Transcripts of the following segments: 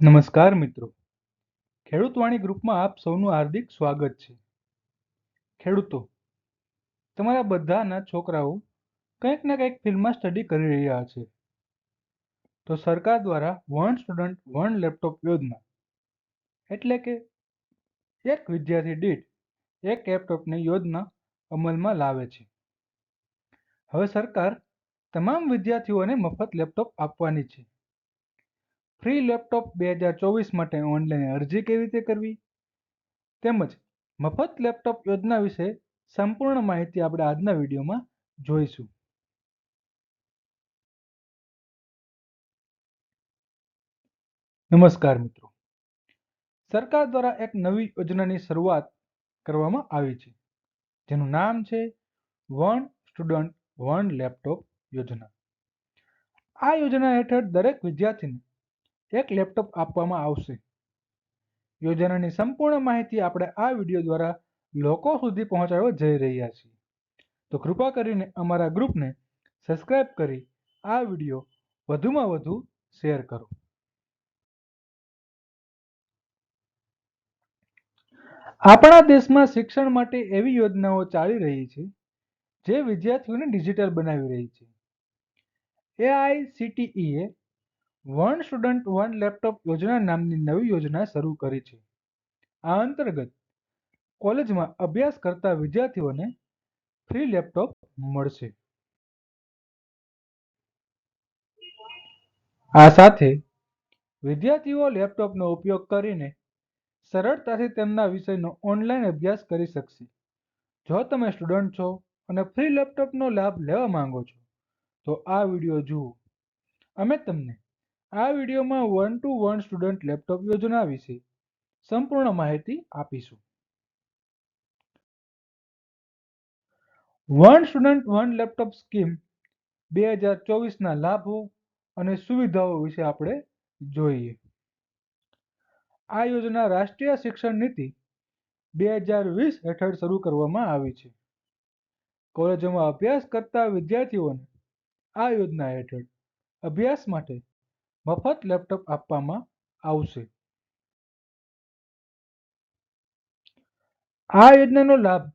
નમસ્કાર મિત્રો, ખેડૂતવાણી ગ્રુપમાં આપ સૌનું હાર્દિક સ્વાગત છે. ખેડૂતો, તમારા બધાના છોકરાઓ કંઈક ને કંઈક ફિલ્ડમાં સ્ટડી કરી રહ્યા છે. તો સરકાર દ્વારા વન સ્ટુડન્ટ વન લેપટોપ યોજના એટલે કે એક વિદ્યાર્થી દીઠ એક લેપટોપની યોજના અમલમાં લાવે છે. હવે સરકાર તમામ વિદ્યાર્થીઓને મફત લેપટોપ આપવાની છે. ફ્રી લેપટોપ 2024 માટે ઓનલાઈન અરજી કેવી રીતે કરવી તેમજ મફત લેપટોપ યોજના વિશે સંપૂર્ણ માહિતી આપણે આજના વિડીયોમાં જોઈશું. નમસ્કાર મિત્રો, સરકાર દ્વારા એક નવી યોજનાની શરૂઆત કરવામાં આવી છે, જેનું નામ છે વન સ્ટુડન્ટ વન લેપટોપ યોજના. આ યોજના હેઠળ દરેક વિદ્યાર્થીને એક લેપટોપ આપવામાં આવશે. યોજનાની સંપૂર્ણ માહિતી આપણે આ વિડીયો દ્વારા લોકો સુધી પહોંચાડવા જઈ રહ્યા છીએ. તો કૃપા કરીને અમારા ગ્રુપને સબસ્ક્રાઇબ કરી આ વિડીયો વધુમાં વધુ શેર કરો. આપણા દેશમાં શિક્ષણ માટે એવી યોજનાઓ ચાલી રહી છે જે વિદ્યાર્થીઓને ડિજિટલ બનાવી રહી છે. AICTE one student one laptop યોજના નામની નવી યોજના શરૂ કરી છે. આ અંતર્ગત કોલેજમાં અભ્યાસ કરતા વિદ્યાર્થીઓને ફ્રી લેપટોપ મળશે. આ સાથે વિદ્યાર્થીઓ લેપટોપનો ઉપયોગ કરીને સરળતાથી તેમના વિષયનો ઓનલાઈન અભ્યાસ કરી શકશે. જો તમે સ્ટુડન્ટ છો અને ફ્રી લેપટોપનો લાભ લેવા માંગો છો તો આ વિડીયો જુઓ. અમે તમને આ વિડીયોમાં one to one student laptop યોજના વિશે સંપૂર્ણ માહિતી આપીશું. One student one laptop scheme 2024ના લાભો અને સુવિધાઓ વિશે આપણે જોઈએ. આ યોજના રાષ્ટ્રીય શિક્ષણ નીતિ 2020 હેઠળ શરૂ કરવામાં આવી છે. કોલેજોમાં અભ્યાસ કરતા વિદ્યાર્થીઓને આ યોજના હેઠળ અભ્યાસ માટે મફત લેપટોપ આપવામાં આવશે. આ યોજનાનો લાભ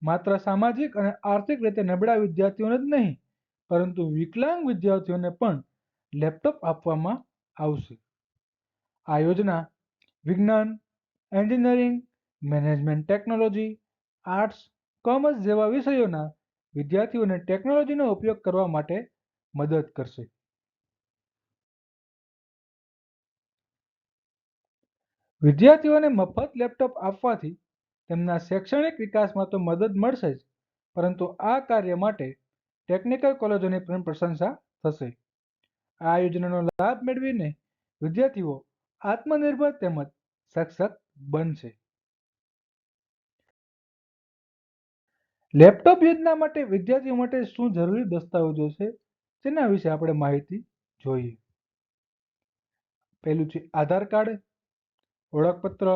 માત્ર સામાજિક અને આર્થિક રીતે નબળા વિદ્યાર્થીઓને જ નહીં, પરંતુ વિકલાંગ વિદ્યાર્થીઓને પણ લેપટોપ આપવામાં આવશે. આ યોજના વિજ્ઞાન, engineering, management technology, arts, commerce જેવા વિષયોના વિદ્યાર્થીઓને ટેકનોલોજીનો ઉપયોગ કરવા માટે મદદ કરશે. વિદ્યાર્થીઓને મફત લેપટોપ આપવાથી તેમના શૈક્ષણિક વિકાસમાં તો મદદ મળશે જ, પરંતુ આ કાર્ય માટે ટેકનિકલ કોલેજોની પણ પ્રશંસા થશે. આ યોજનાનો લાભ મેળવીને વિદ્યાર્થીઓ આત્મનિર્ભર તેમજ સશક્ત બનશે. લેપટોપ યોજના માટે વિદ્યાર્થીઓ માટે શું જરૂરી દસ્તાવેજો છે તેના વિશે આપણે માહિતી જોઈએ. પહેલું છે આધાર કાર્ડ, ઓળખપત્ર,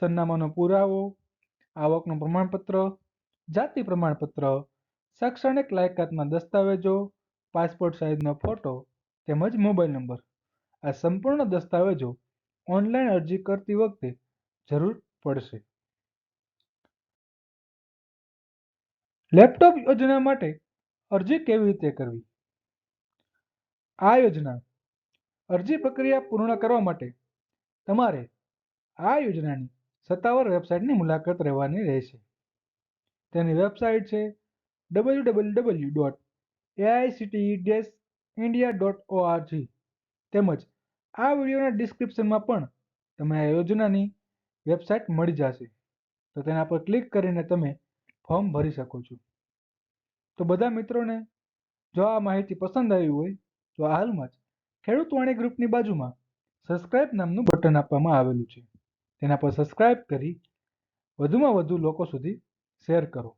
સરનામાનો પુરાવો, આવકનું પ્રમાણપત્ર, જાતિ પ્રમાણપત્ર, શૈક્ષણિક લાયકાતના દસ્તાવેજો, પાસપોર્ટ સાઇઝનો ફોટો તેમજ મોબાઈલ નંબર. આ સંપૂર્ણ દસ્તાવેજો ઓનલાઈન અરજી કરતી વખતે જરૂર પડશે. લેપટોપ યોજના માટે અરજી કેવી રીતે કરવી? આ યોજના અરજી પ્રક્રિયા પૂર્ણ કરવા માટે તમારે આ યોજનાની સત્તાવાર વેબસાઇટની મુલાકાત લેવાની રહેશે. તેની વેબસાઇટ છે www.aicte-india.org. તેમજ આ વિડીયોના ડિસ્ક્રિપ્શનમાં પણ તમને આ યોજનાની વેબસાઇટ મળી જશે. તો તેના પર ક્લિક કરીને તમે ફોર્મ ભરી શકો છો. તો બધા મિત્રોને જો આ માહિતી પસંદ આવી હોય તો હાલમાં જ ખેડૂતવાણી ગ્રુપની બાજુમાં સબસ્ક્રાઇબ નામનું બટન આપવામાં આવેલું છે. તેના પર સબસ્ક્રાઇબ કરી વધુમાં વધુ લોકો સુધી શેર કરો.